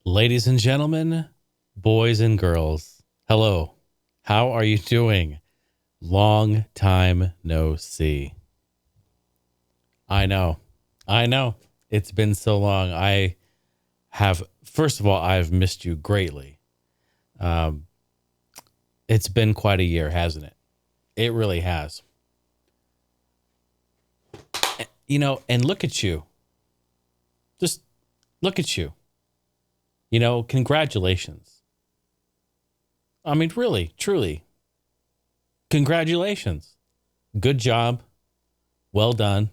Ladies and gentlemen, boys and girls, hello. How are you doing? Long time no see. I know. I know. It's been so long. First of all, I've missed you greatly. It's been quite a year, hasn't it? It really has. And look at you. Just look at you. Congratulations. I mean, really, truly, congratulations. Good job. Well done.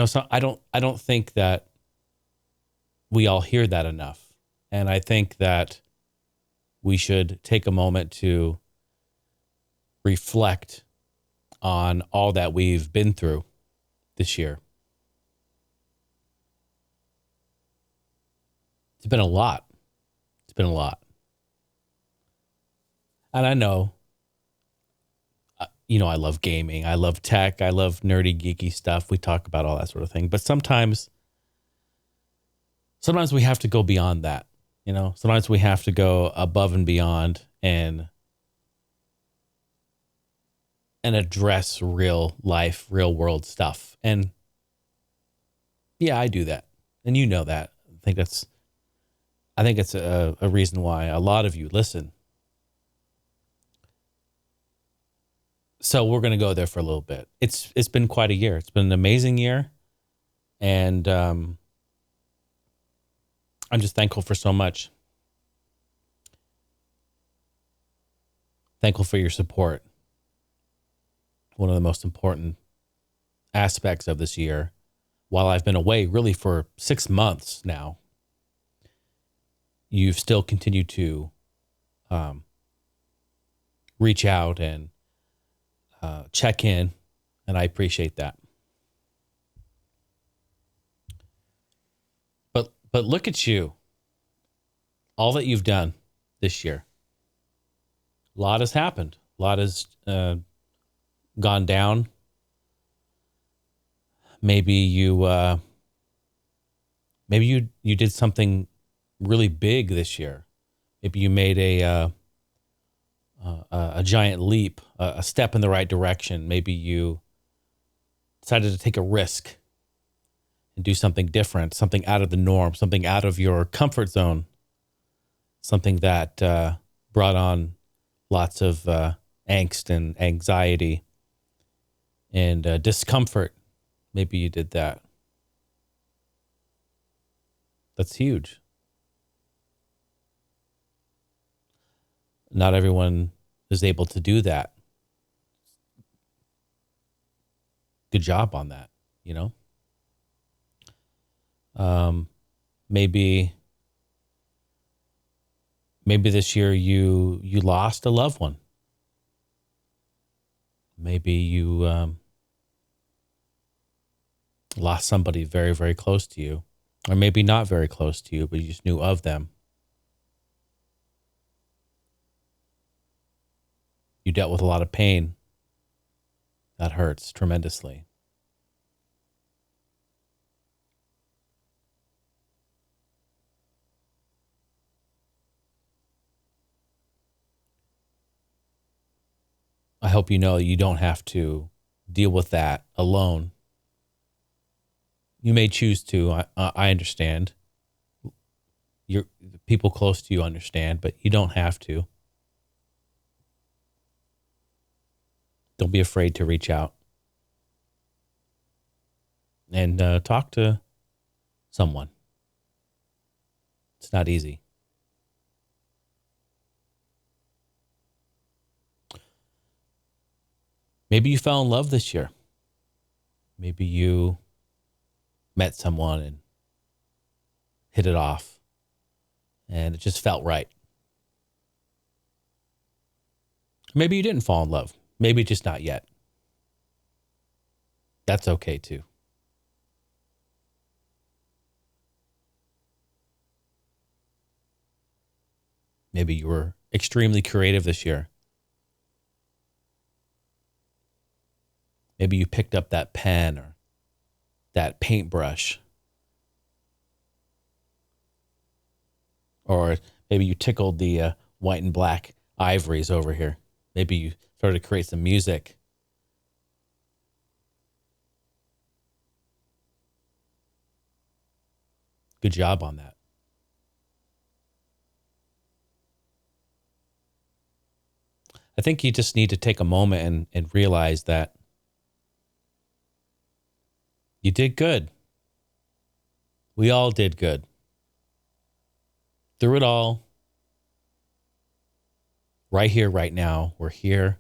So I don't think that we all hear that enough. And I think that we should take a moment to reflect on all that we've been through this year. It's been a lot. It's been a lot. And I know, I love gaming. I love tech. I love nerdy, geeky stuff. We talk about all that sort of thing. But sometimes we have to go beyond that. Sometimes we have to go above and beyond and address real life, real world stuff. And yeah, I do that. And you know that. I think it's a reason why a lot of you listen. So we're going to go there for a little bit. It's been quite a year. It's been an amazing year. And I'm just thankful for so much. Thankful for your support. One of the most important aspects of this year, while I've been away really for 6 months now, you've still continued to reach out and check in, and I appreciate that. But look at you, all that you've done this year. A lot has happened. A lot has gone down. Maybe you did something really big this year. Maybe you made a giant leap, a step in the right direction. Maybe you decided to take a risk and do something different, something out of the norm, something out of your comfort zone, something that brought on lots of angst and anxiety and discomfort. Maybe you did that. That's huge. Not everyone is able to do that. Good job on that, Maybe this year you lost a loved one. Maybe you lost somebody very, very close to you, or maybe not very close to you, but you just knew of them. You dealt with a lot of pain. That hurts tremendously. I hope you know you don't have to deal with that alone. You may choose to. I understand. The people close to you understand, but you don't have to. Don't be afraid to reach out and talk to someone. It's not easy. Maybe you fell in love this year. Maybe you met someone and hit it off and it just felt right. Maybe you didn't fall in love. Maybe just not yet. That's okay too. Maybe you were extremely creative this year. Maybe you picked up that pen or that paintbrush Or maybe you tickled the white and black ivories over here. Maybe you started to create some music. Good job on that. I think you just need to take a moment and realize that you did good. We all did good. Through it all, right here, right now, we're here.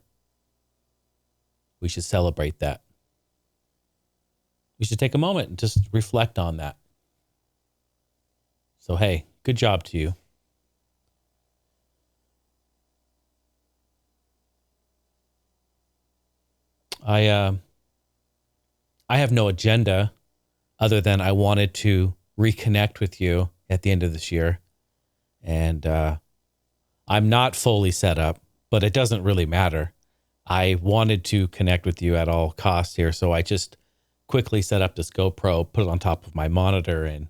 We should celebrate that. We should take a moment and just reflect on that. So, hey, good job to you. I have no agenda other than I wanted to reconnect with you at the end of this year. And I'm not fully set up, but it doesn't really matter. I wanted to connect with you at all costs here, so I just quickly set up this GoPro, put it on top of my monitor, and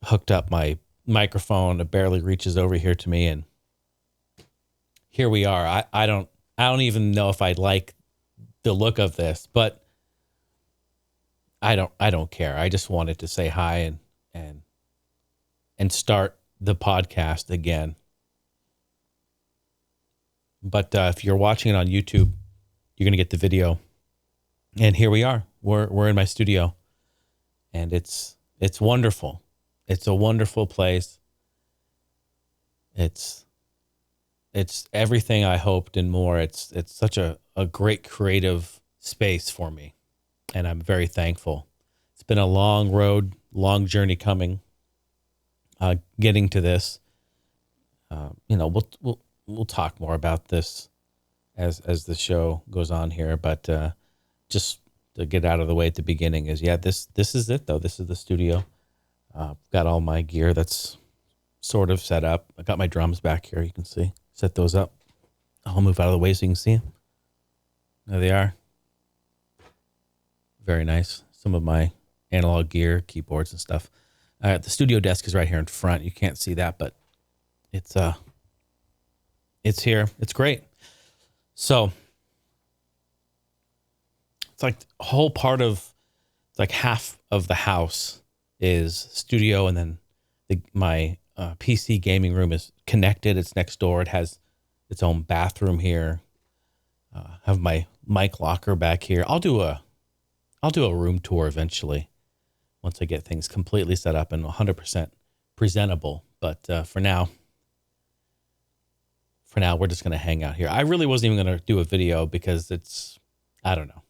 hooked up my microphone. It barely reaches over here to me, and here we are. I don't even know if I'd like the look of this, but I don't care. I just wanted to say hi and start the podcast again. But if you're watching it on YouTube, you're going to get the video. And here we are. We're in my studio. And it's wonderful. It's a wonderful place. It's everything I hoped and more. It's such a great creative space for me. And I'm very thankful. It's been a long road, long journey coming, getting to this. We'll talk more about this as the show goes on here. But just to get out of the way at the beginning is, this is it, though. This is the studio. Got all my gear that's sort of set up. I got my drums back here. You can see. Set those up. I'll move out of the way so you can see them. There they are. Very nice. Some of my analog gear, keyboards and stuff. The studio desk is right here in front. You can't see that, but it's here. It's great. So it's like a whole part of, it's like half of the house is studio, and then my PC gaming room is connected. It's next door. It has its own bathroom here. Have my mic locker back here. I'll do a room tour eventually once I get things completely set up and 100% presentable. But for now, we're just going to hang out here. I really wasn't even going to do a video because I don't know.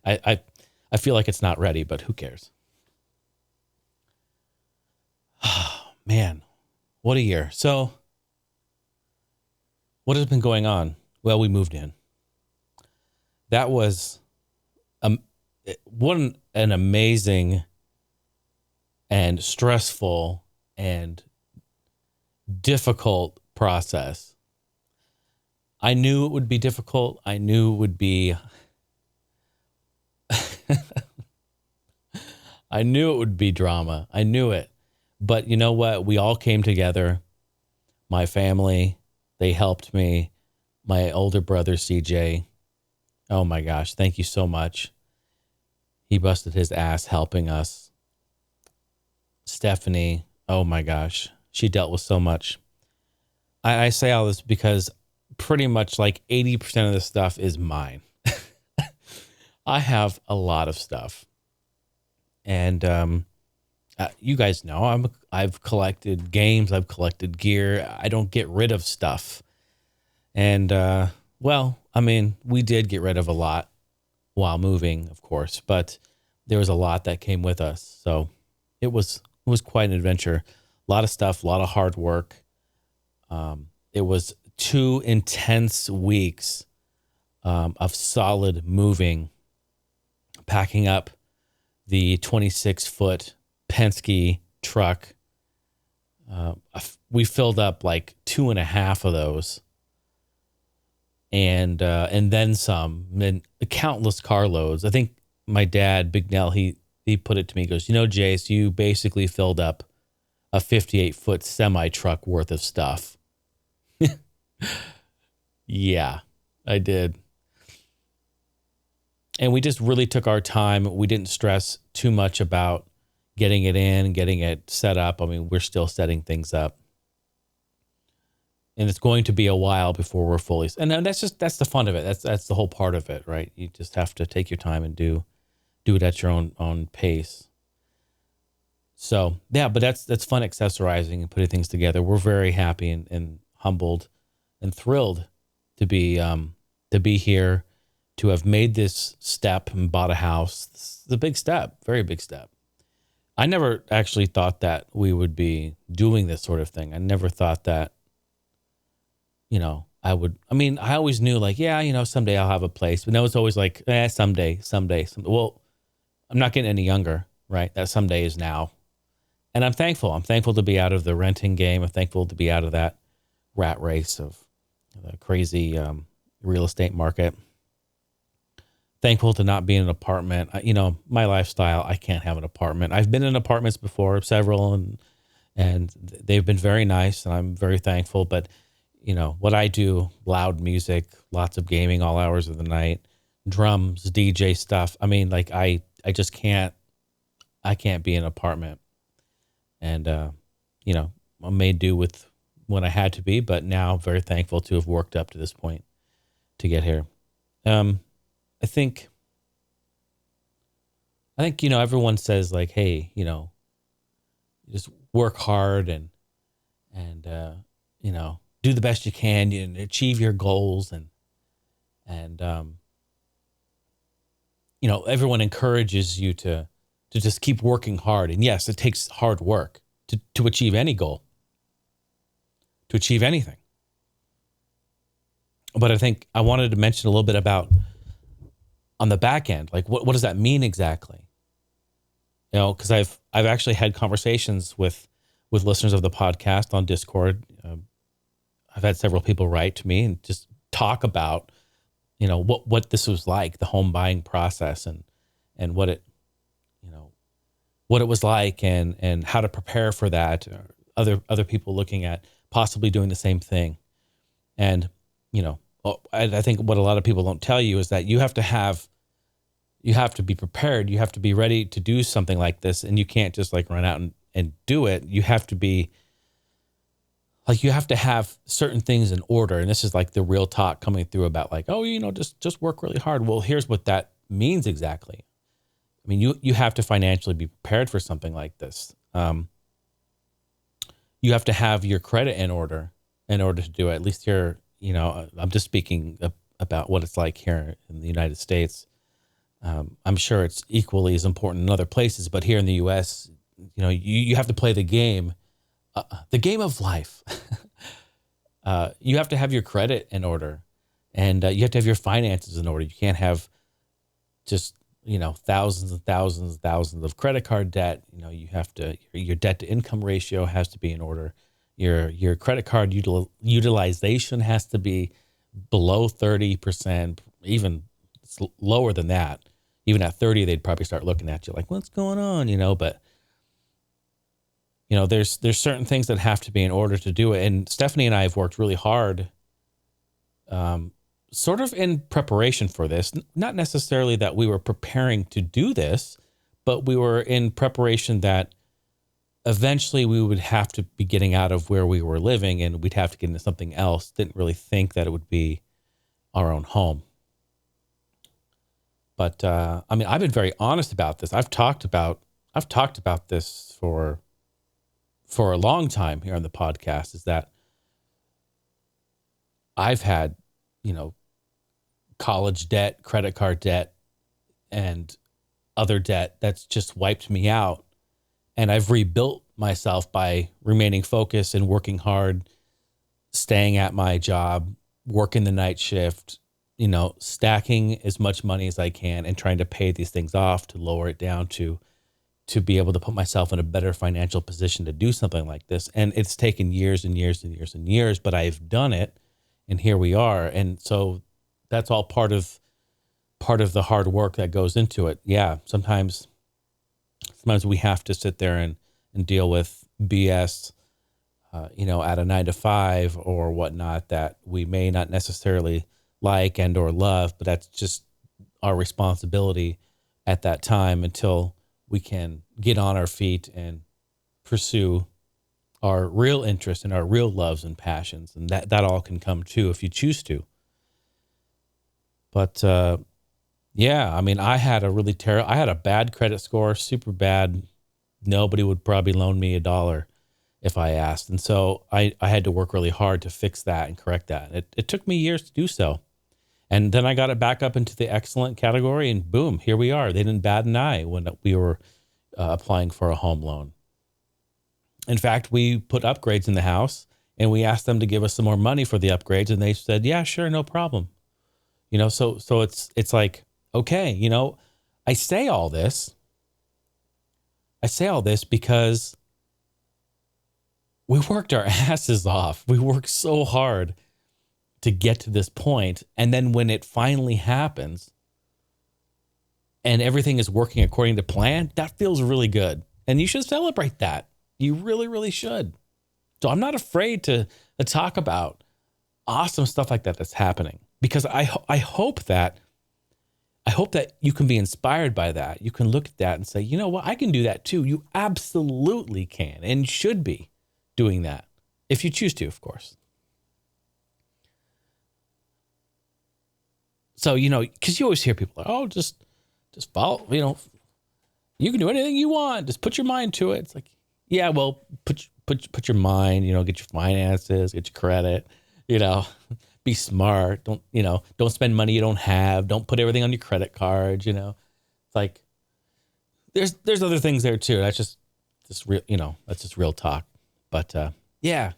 I feel like it's not ready, but who cares? Oh, man, what a year. So what has been going on? Well, we moved in. That was what an amazing and stressful and difficult process. I knew it would be difficult. I knew it would be I knew it would be drama. I knew it. But you know what? We all came together. My family, they helped me. My older brother, CJ. Oh my gosh. Thank you so much. He busted his ass helping us. Stephanie. Oh my gosh. She dealt with so much. I say all this because pretty much like 80% of this stuff is mine. I have a lot of stuff. And you guys know I've collected games, I've collected gear. I don't get rid of stuff. And we did get rid of a lot while moving, of course, but there was a lot that came with us. So it was quite an adventure. A lot of stuff, a lot of hard work. It was 2 intense weeks of solid moving, packing up the 26-foot Penske truck. We filled up like 2.5 of those, and then some, and countless carloads. I think my dad, Big Nell, he put it to me. He goes, Jace, you basically filled up a 58-foot semi truck worth of stuff. Yeah, I did. And we just really took our time. We didn't stress too much about getting it in, getting it set up. I mean, we're still setting things up. And it's going to be a while before we're fully. And that's the fun of it. That's the whole part of it, right? You just have to take your time and do it at your own pace. So yeah, but that's fun accessorizing and putting things together. We're very happy and humbled and thrilled to be here, to have made this step and bought a house. This is a big step, very big step. I never actually thought that we would be doing this sort of thing. I never thought that, I always knew like, yeah, someday I'll have a place. But now it's always like, someday. Well, I'm not getting any younger, right? That someday is now. And I'm thankful. I'm thankful to be out of the renting game. I'm thankful to be out of that rat race of the crazy real estate market. Thankful to not be in an apartment. My lifestyle, I can't have an apartment. I've been in apartments before, several, and they've been very nice, and I'm very thankful. But, what I do, loud music, lots of gaming all hours of the night, drums, DJ stuff. I mean, like I just can't be in an apartment. And, I made do with when I had to be, but now very thankful to have worked up to this point to get here. I think, everyone says like, hey, just work hard and do the best you can and achieve your goals. And everyone encourages you to just keep working hard. And yes, it takes hard work to achieve any goal, to achieve anything. But I think I wanted to mention a little bit about on the back end, like what does that mean exactly? Because I've actually had conversations with listeners of the podcast on Discord. I've had several people write to me and just talk about, what this was like, the home buying process and what it was like and how to prepare for that. Other people looking at possibly doing the same thing. And, I think what a lot of people don't tell you is that you have to be prepared. You have to be ready to do something like this. And you can't just like run out and do it. You have to be like, you have to have certain things in order. And this is like the real talk coming through about like, just work really hard. Well, here's what that means exactly. I mean, you have to financially be prepared for something like this. You have to have your credit in order to do it. At least here, I'm just speaking about what it's like here in the United States. I'm sure it's equally as important in other places, but here in the U.S., you have to play the game of life. You have to have your credit in order, and you have to have your finances in order. You can't have just thousands and thousands and thousands of credit card debt. You have to, your debt to income ratio has to be in order. Your credit card utilization has to be below 30%, even lower than that. Even at 30, they'd probably start looking at you like, what's going on? But there's certain things that have to be in order to do it. And Stephanie and I have worked really hard, sort of in preparation for this. Not necessarily that we were preparing to do this, but we were in preparation that eventually we would have to be getting out of where we were living and we'd have to get into something else. Didn't really think that it would be our own home. But I've been very honest about this. I've talked about this for a long time here on the podcast, is that I've had, college debt, credit card debt, and other debt that's just wiped me out. And I've rebuilt myself by remaining focused and working hard, staying at my job, working the night shift, stacking as much money as I can and trying to pay these things off to lower it down to be able to put myself in a better financial position to do something like this. And it's taken years and years and years and years, but I've done it, and here we are. And so that's all part of the hard work that goes into it. Yeah, sometimes we have to sit there and deal with BS, at a 9 to 5 or whatnot that we may not necessarily like and or love, but that's just our responsibility at that time until we can get on our feet and pursue our real interests and our real loves and passions. And that all can come too if you choose to. But yeah, I mean, I had a bad credit score, super bad. Nobody would probably loan me $1 if I asked. And so I had to work really hard to fix that and correct that. It took me years to do so. And then I got it back up into the excellent category, and boom, here we are. They didn't bat an eye when we were applying for a home loan. In fact, we put upgrades in the house, and we asked them to give us some more money for the upgrades, and they said, yeah, sure, no problem. So it's like, okay, I say all this because we worked our asses off. We worked so hard to get to this point. And then when it finally happens and everything is working according to plan, that feels really good. And you should celebrate that. You really, really should. So I'm not afraid to talk about awesome stuff like that that's happening, because I hope that you can be inspired by that. You can look at that and say, you know what, I can do that too. You absolutely can and should be doing that if you choose to, of course. So, because you always hear people like, oh, just follow, you can do anything you want. Just put your mind to it. It's like, yeah, well, put your mind, get your finances, get your credit, be smart. Don't spend money you don't have. Don't put everything on your credit card. It's like, there's other things there too. That's just real, that's just real talk. But, yeah.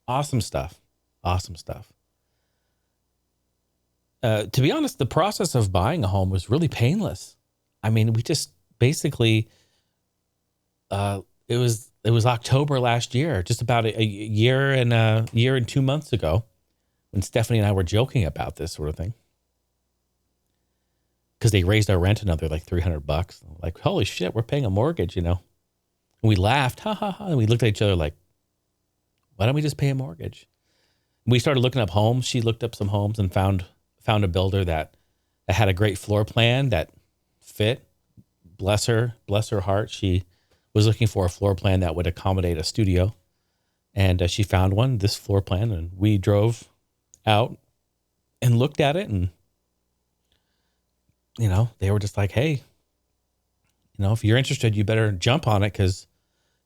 Awesome stuff. To be honest, the process of buying a home was really painless. I mean, we just basically, it was October last year, just about a year and 2 months ago, when Stephanie and I were joking about this sort of thing, because they raised our rent another like $300. Like, holy shit, we're paying a mortgage, And we laughed, ha ha ha, and we looked at each other like, why don't we just pay a mortgage? And we started looking up homes. She looked up some homes and found a builder that had a great floor plan that fit. Bless her heart. She was looking for a floor plan that would accommodate a studio, and she found one, this floor plan, and we drove out and looked at it, and they were just like, hey, if you're interested, you better jump on it because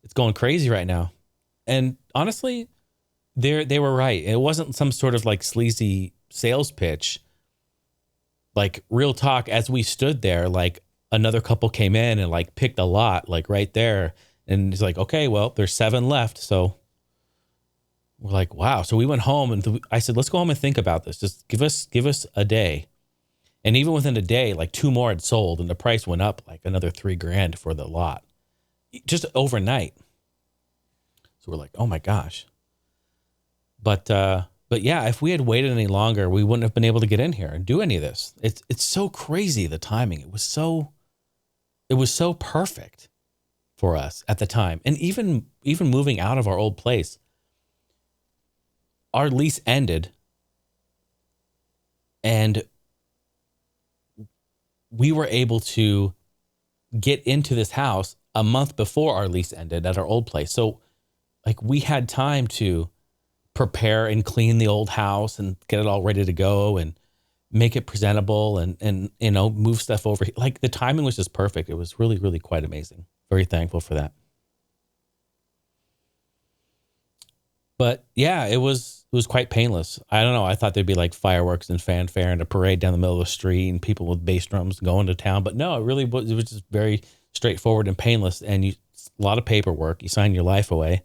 it's going crazy right now. And honestly, they were right. It wasn't some sort of like sleazy sales pitch. Like, real talk, as we stood there, like another couple came in and like picked a lot like right there. And it's like, okay, well, there's 7 left. So we're like, wow. So we went home and I said, let's go home and think about this. Just give us a day. And even within a day, like 2 more had sold and the price went up like another $3,000 for the lot just overnight. So we're like, oh my gosh. But yeah, if we had waited any longer, we wouldn't have been able to get in here and do any of this. It's so crazy, the timing. It was so perfect for us at the time. And even moving out of our old place, our lease ended and we were able to get into this house a month before our lease ended at our old place. So like, we had time to prepare and clean the old house and get it all ready to go and make it presentable and move stuff over. Like, the timing was just perfect. It was really, really quite amazing. Very thankful for that. But yeah, it was quite painless. I don't know. I thought there'd be like fireworks and fanfare and a parade down the middle of the street and people with bass drums going to town. But no, it was just very straightforward and painless. And a lot of paperwork. You sign your life away.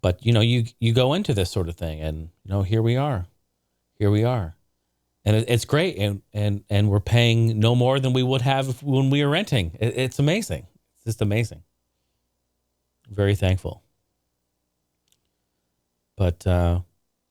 But, you go into this sort of thing and, here we are. And it's great. And we're paying no more than we would have when we were renting. It's amazing. It's just amazing. Very thankful. But,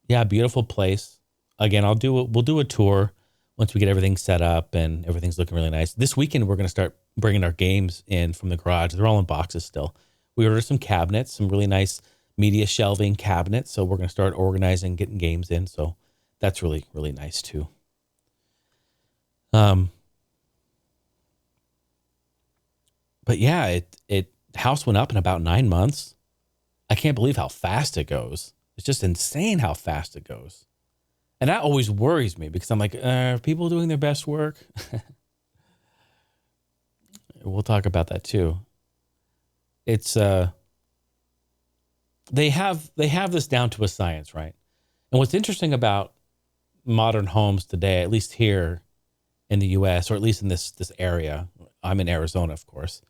yeah, beautiful place. Again, we'll do a tour once we get everything set up and everything's looking really nice. This weekend, we're going to start bringing our games in from the garage. They're all in boxes still. We ordered some cabinets, some really nice media shelving cabinets. So we're going to start organizing, getting games in. So that's really, really nice too. But yeah, the house went up in about 9 months. I can't believe how fast it goes. It's just insane how fast it goes. And that always worries me because I'm like, are people doing their best work? We'll talk about that too. It's they have this down to a science, right? And what's interesting about modern homes today, at least here in the US, or at least in this area, I'm in Arizona, of course,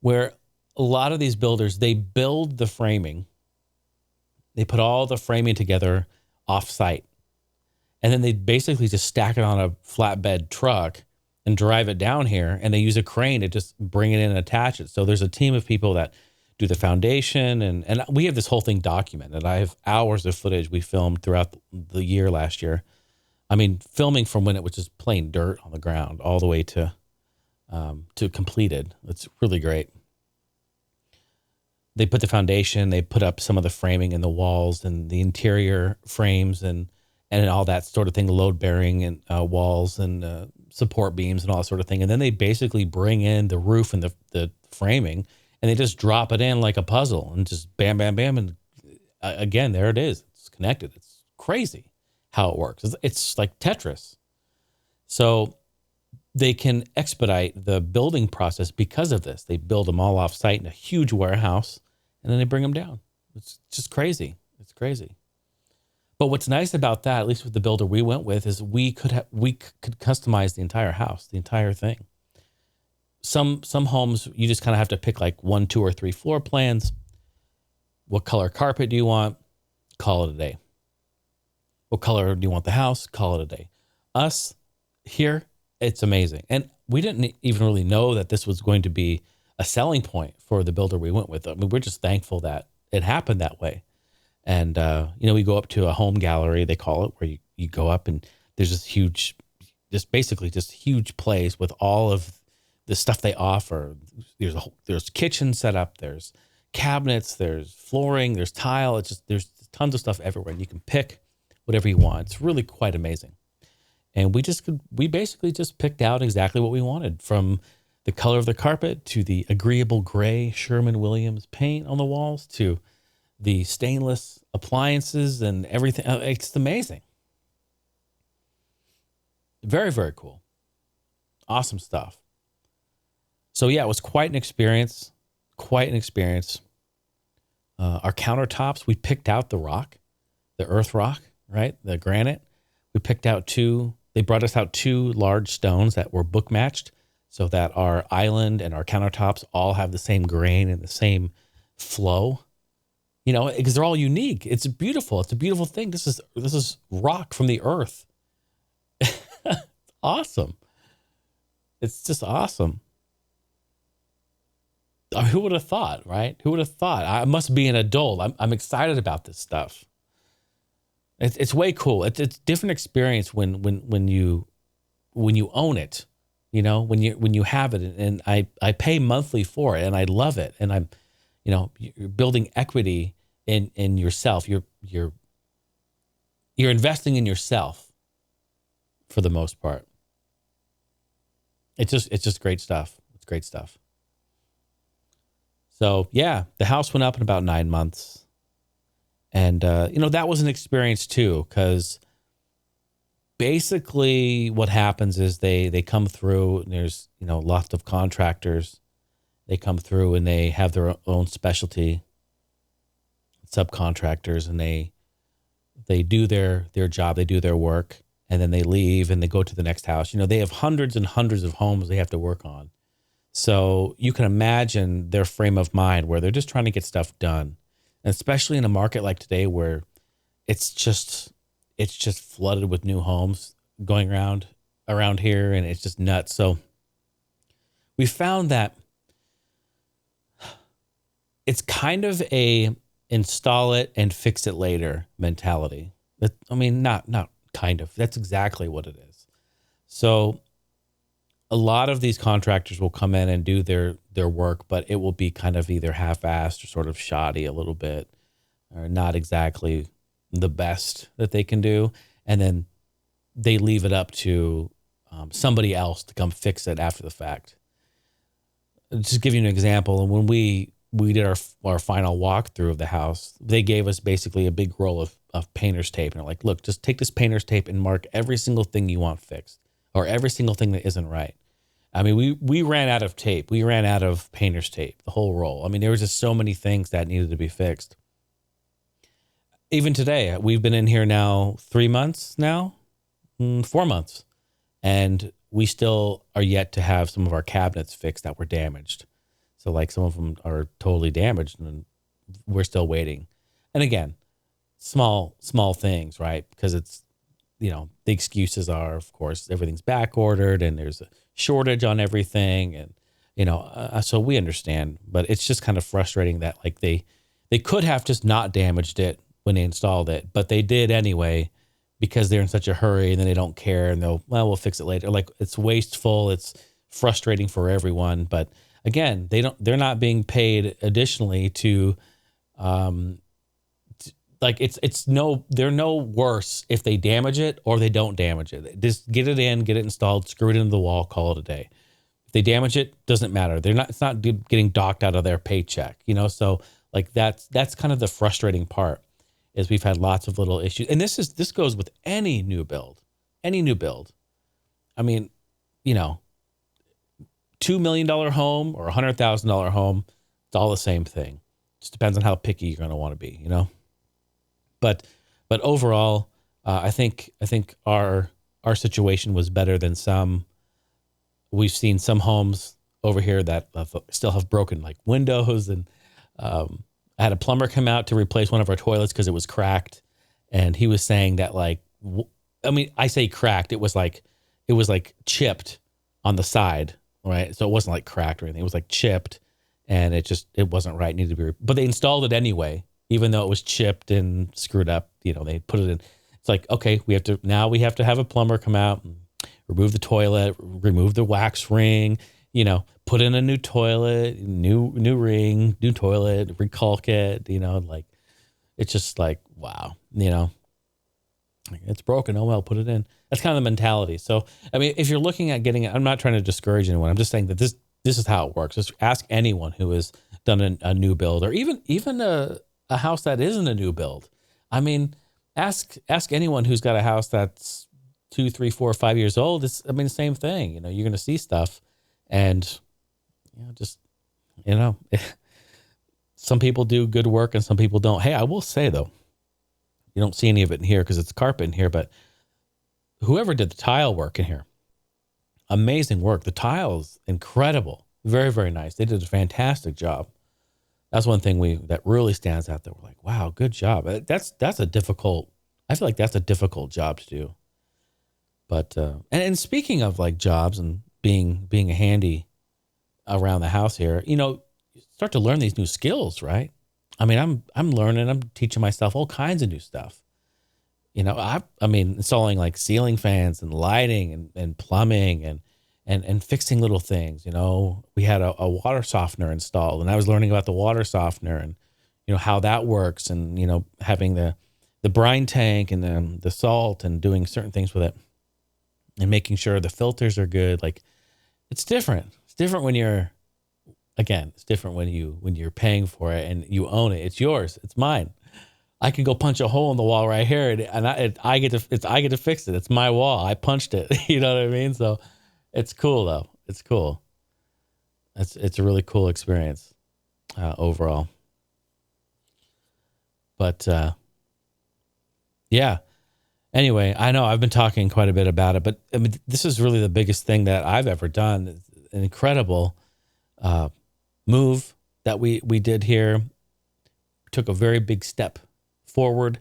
where a lot of these builders, they build the framing, they put all the framing together off-site, and then they basically just stack it on a flatbed truck and drive it down here, and they use a crane to just bring it in and attach it. So there's a team of people that do the foundation, and we have this whole thing documented. I have hours of footage we filmed throughout the year last year. I mean, filming from when it was just plain dirt on the ground all the way to completed. It's really great. They put the foundation, they put up some of the framing in the walls and the interior frames and all that sort of thing, the load bearing and walls and support beams and all that sort of thing. And then they basically bring in the roof and the framing, and they just drop it in like a puzzle and just bam, bam, bam. And again, there it is. It's connected. It's crazy how it works. It's like Tetris. So they can expedite the building process because of this. They build them all off site in a huge warehouse, and then they bring them down. It's just crazy. It's crazy. But what's nice about that, at least with the builder we went with, is we could customize the entire house, the entire thing. Some homes, you just kind of have to pick like 1, 2, or 3 floor plans. What color carpet do you want? Call it a day. What color do you want the house? Call it a day. Us here, it's amazing. And we didn't even really know that this was going to be a selling point for the builder we went with. I mean, we're just thankful that it happened that way. And, we go up to a home gallery, they call it, where you go up and there's this huge, basically huge place with all of the stuff they offer. There's kitchen set up, there's cabinets, there's flooring, there's tile. There's tons of stuff everywhere, and you can pick whatever you want. It's really quite amazing. And we basically just picked out exactly what we wanted, from the color of the carpet to the agreeable gray Sherwin-Williams paint on the walls to the stainless appliances and everything. It's amazing. Very, very cool. Awesome stuff. So yeah, it was quite an experience. Our countertops, we picked out the rock, the earth rock, right? The granite. We picked out they brought us out 2 large stones that were book matched so that our island and our countertops all have the same grain and the same flow. Because they're all unique. It's beautiful. It's a beautiful thing. This is rock from the earth. Awesome. It's just awesome. Who would have thought, right? Who would have thought? I must be an adult. I'm excited about this stuff. It's way cool. It's a different experience when you own it. When you have it, and I pay monthly for it, and I love it, and I'm. You're building equity in yourself. You're investing in yourself for the most part. It's just great stuff. It's great stuff. So yeah, the house went up in about 9 months, and that was an experience too, because basically what happens is they come through, and there's lots of contractors. They come through and they have their own specialty, subcontractors, and they do their job, they do their work, and then they leave and they go to the next house. They have hundreds and hundreds of homes they have to work on. So you can imagine their frame of mind where they're just trying to get stuff done. And especially in a market like today where it's just flooded with new homes going around here, and it's just nuts. So we found that it's kind of a install it and fix it later mentality. Not kind of. That's exactly what it is. So a lot of these contractors will come in and do their work, but it will be kind of either half-assed or sort of shoddy a little bit, or not exactly the best that they can do. And then they leave it up to somebody else to come fix it after the fact. Just to give you an example, when we did our final walkthrough of the house, they gave us basically a big roll of painter's tape. And they're like, look, just take this painter's tape and mark every single thing you want fixed, or every single thing that isn't right. I mean, we ran out of tape. We ran out of painter's tape, the whole roll. I mean, there was just so many things that needed to be fixed. Even today, we've been in here now 3 months now, 4 months, and we still are yet to have some of our cabinets fixed that were damaged. So like some of them are totally damaged, and we're still waiting. And again, small things, right? Because it's, the excuses are, of course, everything's back ordered and there's a shortage on everything. And, so we understand, but it's just kind of frustrating that like they could have just not damaged it when they installed it, but they did anyway, because they're in such a hurry and then they don't care and we'll fix it later. Like, it's wasteful. It's frustrating for everyone. But again, they're not being paid additionally to, they're no worse if they damage it or they don't damage it. Just get it in, get it installed, screw it into the wall, call it a day. If they damage it, doesn't matter. It's not getting docked out of their paycheck, So like that's kind of the frustrating part, is we've had lots of little issues. And this goes with any new build. I mean, $2 million home or $100,000 home, it's all the same thing. Just depends on how picky you're going to want to be, But overall, I think our situation was better than some. We've seen some homes over here that still have broken like windows, and I had a plumber come out to replace one of our toilets because it was cracked, and he was saying that I say cracked. It was like chipped on the side, right? So it wasn't like cracked or anything. It was like chipped, and it wasn't right. It needed to be, but they installed it anyway, even though it was chipped and screwed up. They put it in. It's like, okay, we have to have a plumber come out and remove the toilet, remove the wax ring, put in a new toilet, new ring, new toilet, recalk it, like, it's just like, wow, it's broken. Oh, well, put it in. That's kind of the mentality. So, I mean, if you're looking at getting it, I'm not trying to discourage anyone. I'm just saying that this is how it works. Just ask anyone who has done a new build, or even a house that isn't a new build. I mean, ask anyone who's got a house that's 2, 3, 4, 5 years old. It's, I mean, the same thing. You're going to see stuff, and some people do good work and some people don't. Hey, I will say though, you don't see any of it in here because it's carpet in here, but whoever did the tile work in here, amazing work. The tile's incredible. Very, very nice. They did a fantastic job. That's one thing that really stands out there. We're like, wow, good job. That's a difficult, I feel like that's a difficult job to do. But, and speaking of like jobs and being a handy around the house here, you start to learn these new skills, right? I mean, I'm learning, I'm teaching myself all kinds of new stuff. I mean, installing like ceiling fans and lighting and plumbing and fixing little things. We had a water softener installed, and I was learning about the water softener and, how that works, and, having the brine tank and the salt and doing certain things with it and making sure the filters are good. Like, it's different. It's different when it's different when you're paying for it and you own it. It's yours. It's mine. I can go punch a hole in the wall right here, and I get to fix it. It's my wall. I punched it. You know what I mean? So it's cool though. It's cool. It's a really cool experience overall. But yeah. Anyway, I know I've been talking quite a bit about it, but I mean, this is really the biggest thing that I've ever done. It's an incredible move that we did here. Took a very big step forward,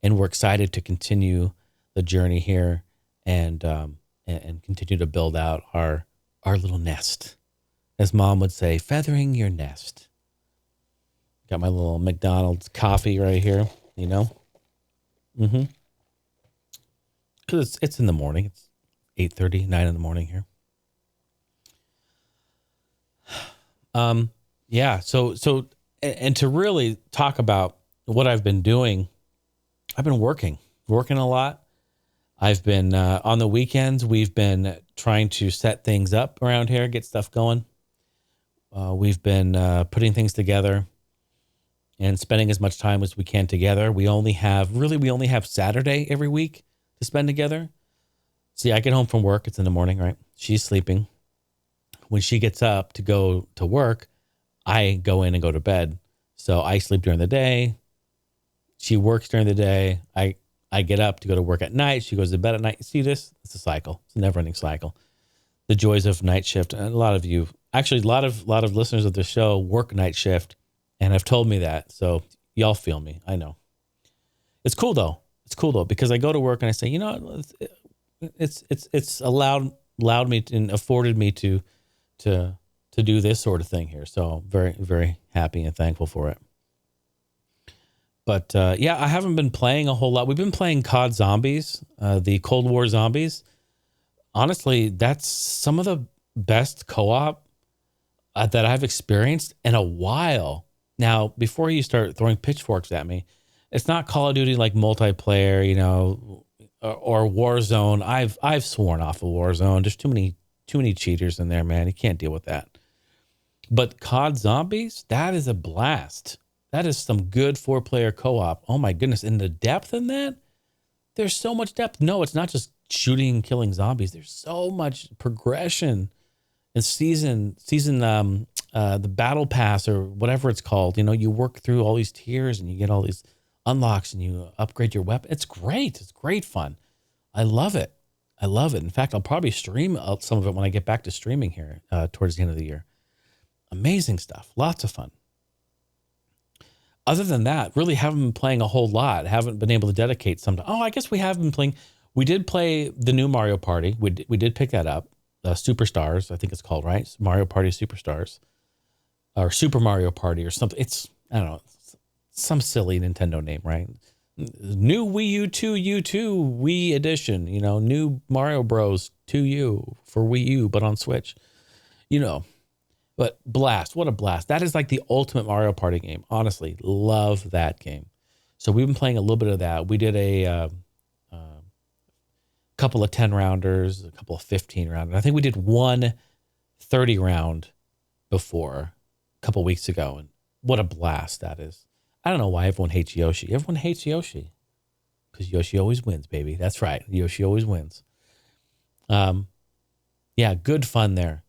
and we're excited to continue the journey here and continue to build out our little nest. As Mom would say, feathering your nest. Got my little McDonald's coffee right here, Mm-hmm. Because it's in the morning. It's 8:30, 9 in the morning here. Yeah. And to really talk about what I've been doing, I've been working a lot. I've been on the weekends. We've been trying to set things up around here, get stuff going. We've been putting things together and spending as much time as we can together. We only have Saturday every week to spend together. See, I get home from work. It's in the morning, right? She's sleeping. When she gets up to go to work, I go in and go to bed. So I sleep during the day. She works during the day. I get up to go to work at night. She goes to bed at night. You see this? It's a cycle. It's a never-ending cycle. The joys of night shift. And a lot of you, actually, a lot of listeners of the show work night shift and have told me that. So y'all feel me. I know. It's cool though. Because I go to work and I say, you know, it's allowed me and afforded me to do this sort of thing here. So very, very happy and thankful for it. But yeah, I haven't been playing a whole lot. We've been playing COD Zombies, the Cold War Zombies. Honestly, that's some of the best co-op that I've experienced in a while. Now, before you start throwing pitchforks at me, it's not Call of Duty like multiplayer, you know, or Warzone. I've sworn off of Warzone. There's too many cheaters in there, man. You can't deal with that. But COD Zombies, that is a blast. That is some good 4-player co-op. Oh my goodness. And the depth in that, there's so much depth. No, it's not just shooting and killing zombies. There's so much progression and the battle pass or whatever it's called. You know, you work through all these tiers and you get all these unlocks and you upgrade your weapon. It's great. It's great fun. I love it. In fact, I'll probably stream some of it when I get back to streaming here towards the end of the year. Amazing stuff. Lots of fun. Other than that, really haven't been playing a whole lot. Haven't been able to dedicate some time. Oh, I guess we have been playing. We did play the new Mario Party. We did pick that up. Superstars, I think it's called, right? Mario Party Superstars. Or Super Mario Party or something. It's, I don't know, some silly Nintendo name, right? New Wii U 2 U2 Wii Edition. You know, new Mario Bros 2U for Wii U, but on Switch. You know. But blast, what a blast. That is like the ultimate Mario Party game. Honestly, love that game. So we've been playing a little bit of that. We did a couple of 10-rounders, a couple of 15-rounders. I think we did one 30-round before a couple of weeks ago. And what a blast that is. I don't know why everyone hates Yoshi. Everyone hates Yoshi. Because Yoshi always wins, baby. That's right. Yoshi always wins. Yeah, good fun there.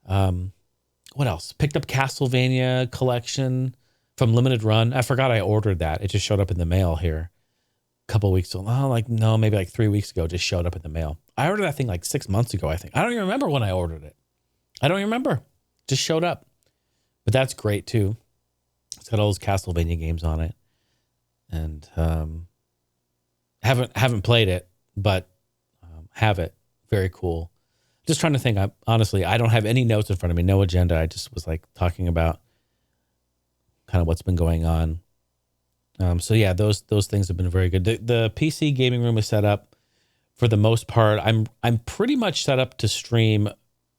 What else? Picked up Castlevania collection from Limited Run. I forgot I ordered that. It just showed up in the mail here a couple of weeks ago. Maybe like 3 weeks ago, it just showed up in the mail. I ordered that thing like 6 months ago, I think. I don't even remember when I ordered it. I don't even remember. Just showed up. But that's great too. It's got all those Castlevania games on it. And haven't played it, but have it. Very cool. Just trying to think. Honestly, I don't have any notes in front of me, no agenda. I just was like talking about kind of what's been going on. So yeah, those things have been very good. The PC gaming room is set up for the most part. I'm pretty much set up to stream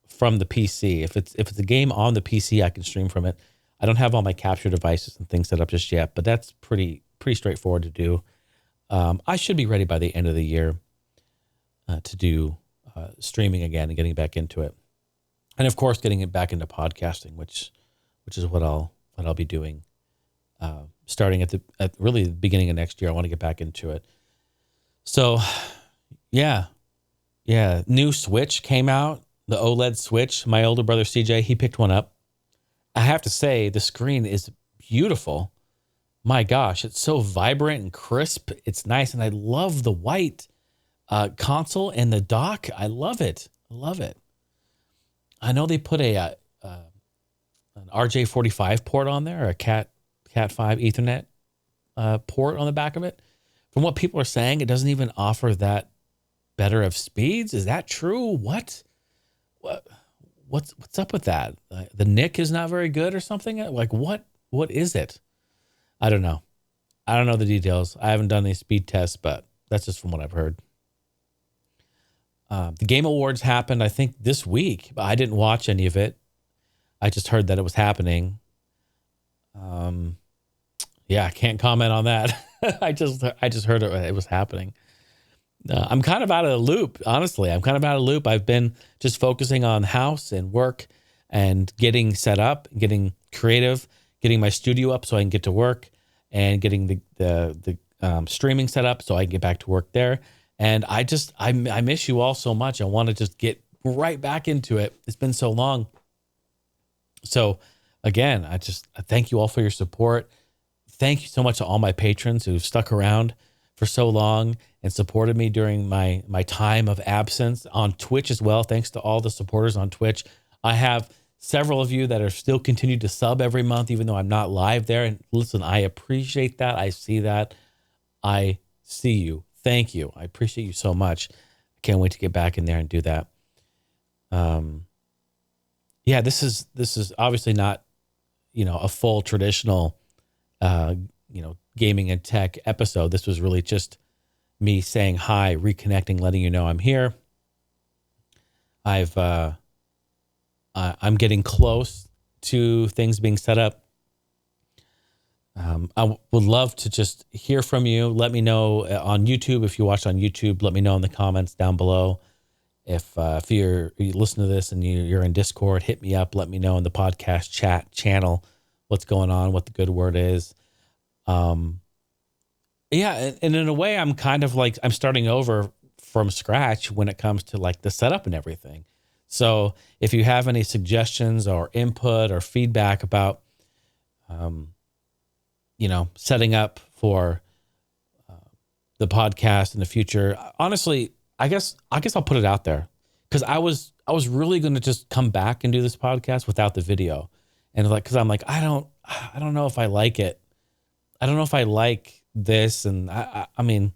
from the PC. If it's a game on the PC, I can stream from it. I don't have all my capture devices and things set up just yet, but that's pretty straightforward to do. I should be ready by the end of the year to do streaming again and getting back into it, and of course getting it back into podcasting, which is what I'll be doing starting at really the beginning of next year. I want to get back into it. So yeah, new Switch came out, the OLED Switch. My older brother CJ, he picked one up. I have to say the screen is beautiful. My gosh, it's so vibrant and crisp. It's nice, and I love the white console and the dock. I love it. I know they put an RJ45 port on there, or a Cat5 Ethernet port on the back of it. From what people are saying, it doesn't even offer that better of speeds. Is that true? What's up with that? The NIC is not very good or something? Like what is it? I don't know. I don't know the details. I haven't done any speed tests, but that's just from what I've heard. The Game Awards happened, I think, this week, but I didn't watch any of it. I just heard that it was happening. Yeah, I can't comment on that. I just heard it was happening. I'm kind of out of the loop, honestly. I'm kind of out of the loop. I've been just focusing on house and work and getting set up, getting creative, getting my studio up so I can get to work, and getting the streaming set up so I can get back to work there. And I miss you all so much. I want to just get right back into it. It's been so long. So again, I thank you all for your support. Thank you so much to all my patrons who've stuck around for so long and supported me during my time of absence on Twitch as well. Thanks to all the supporters on Twitch. I have several of you that are still continue to sub every month, even though I'm not live there. And listen, I appreciate that. I see that. I see you. Thank you. I appreciate you so much. I can't wait to get back in there and do that. Yeah, this is obviously not, a full traditional, gaming and tech episode. This was really just me saying hi, reconnecting, letting you know I'm here. I'm getting close to things being set up. I would love to just hear from you. Let me know on YouTube. If you watch on YouTube, let me know in the comments down below. If you listen to this and you're in Discord, hit me up. Let me know in the podcast chat channel what's going on, what the good word is. Yeah, and in a way, I'm kind of like I'm starting over from scratch when it comes to like the setup and everything. So if you have any suggestions or input or feedback about, setting up for the podcast in the future, honestly, I guess I'll put it out there, because I was really going to just come back and do this podcast without the video, and because I'm like I don't know if I like it. I don't know if I like this, and I mean,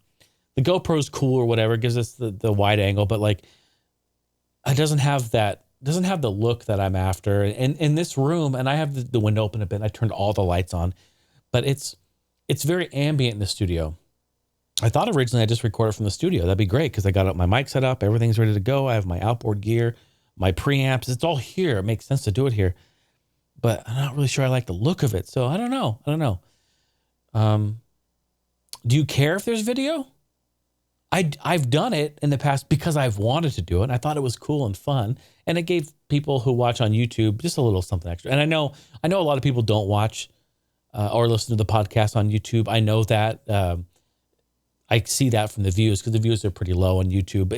the GoPro's cool or whatever, gives us the wide angle, but like it doesn't have the look that I'm after. And in this room, and I have the window open a bit, I turned all the lights on, but it's very ambient in the studio. I thought originally I just recorded from the studio. That'd be great, because I got my mic set up, everything's ready to go. I have my outboard gear, my preamps. It's all here. It makes sense to do it here, but I'm not really sure I like the look of it. So I don't know. Do you care if there's video? I've done it in the past because I've wanted to do it. I thought it was cool and fun, and it gave people who watch on YouTube just a little something extra. And I know a lot of people don't watch or listen to the podcast on YouTube. I know that. I see that from the views, because the views are pretty low on YouTube.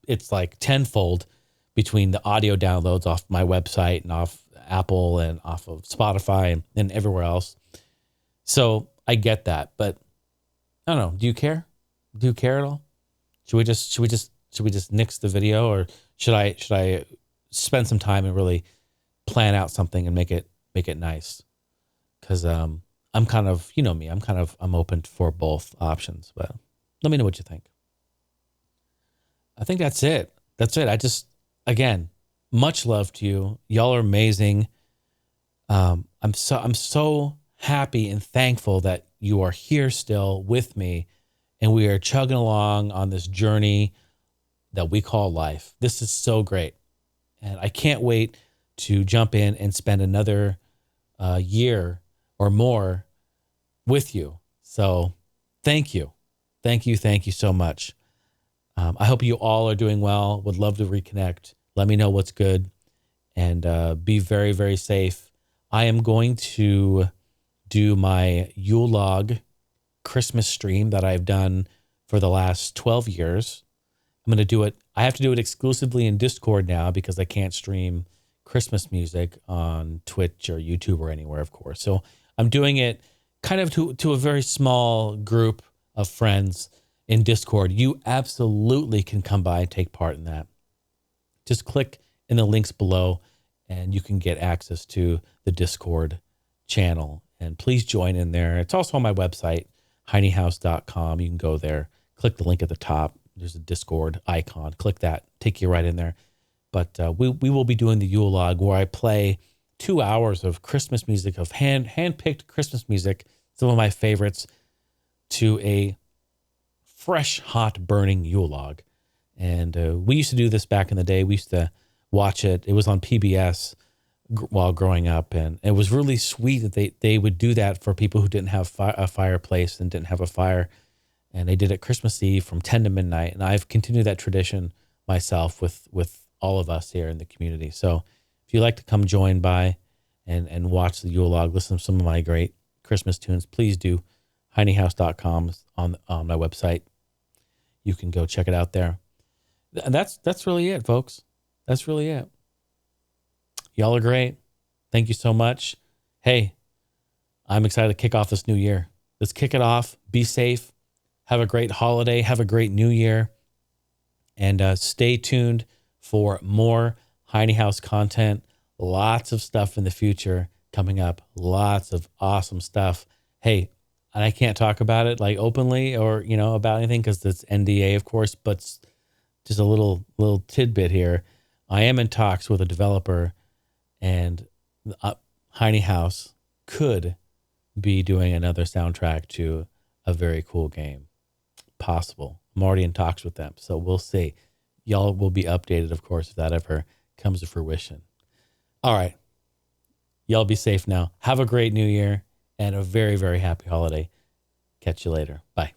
It's like tenfold between the audio downloads off my website and off Apple and off of Spotify and everywhere else. So I get that, but I don't know. Do you care? Do you care at all? Should we just nix the video, or should I spend some time and really plan out something and make it nice? Because I'm kind of, you know me, I'm open for both options, but let me know what you think. I think that's it. Again, much love to you. Y'all are amazing. I'm so happy and thankful that you are here still with me, and we are chugging along on this journey that we call life. This is so great. And I can't wait to jump in and spend another year or more with you. So thank you. Thank you so much. I hope you all are doing well. Would love to reconnect. Let me know what's good, and be very, very safe. I am going to do my Yule Log Christmas stream that I've done for the last 12 years. I'm going to do it. I have to do it exclusively in Discord now, because I can't stream Christmas music on Twitch or YouTube or anywhere, of course. So I'm doing it kind of to a very small group of friends in Discord. You absolutely can come by and take part in that. Just click in the links below and you can get access to the Discord channel. And please join in there. It's also on my website, heinehouse.com. You can go there, click the link at the top. There's a Discord icon. Click that, take you right in there. But we will be doing the Yule Log, where I play 2 hours of Christmas music, of hand-picked Christmas music, some of my favorites, to a fresh, hot, burning Yule Log. And we used to do this back in the day. We used to watch it. It was on PBS while growing up. And it was really sweet that they would do that for people who didn't have a fireplace and didn't have a fire. And they did it Christmas Eve from 10 to midnight. And I've continued that tradition myself with all of us here in the community. So if you'd like to come join by and watch the Yule Log, listen to some of my great Christmas tunes, please do. HeineHouse.com on my website. You can go check it out there. And that's really it, folks. That's really it. Y'all are great. Thank you so much. Hey, I'm excited to kick off this new year. Let's kick it off. Be safe. Have a great holiday. Have a great new year. And stay tuned for more Heine House content. Lots of stuff in the future coming up. Lots of awesome stuff. Hey, and I can't talk about it like openly or, about anything because it's NDA, of course, but just a little tidbit here. I am in talks with a developer, and Heine House could be doing another soundtrack to a very cool game. Possible. I'm already in talks with them, so we'll see. Y'all will be updated, of course, if that ever comes to fruition. All right. Y'all be safe now. Have a great new year and a very, very happy holiday. Catch you later. Bye.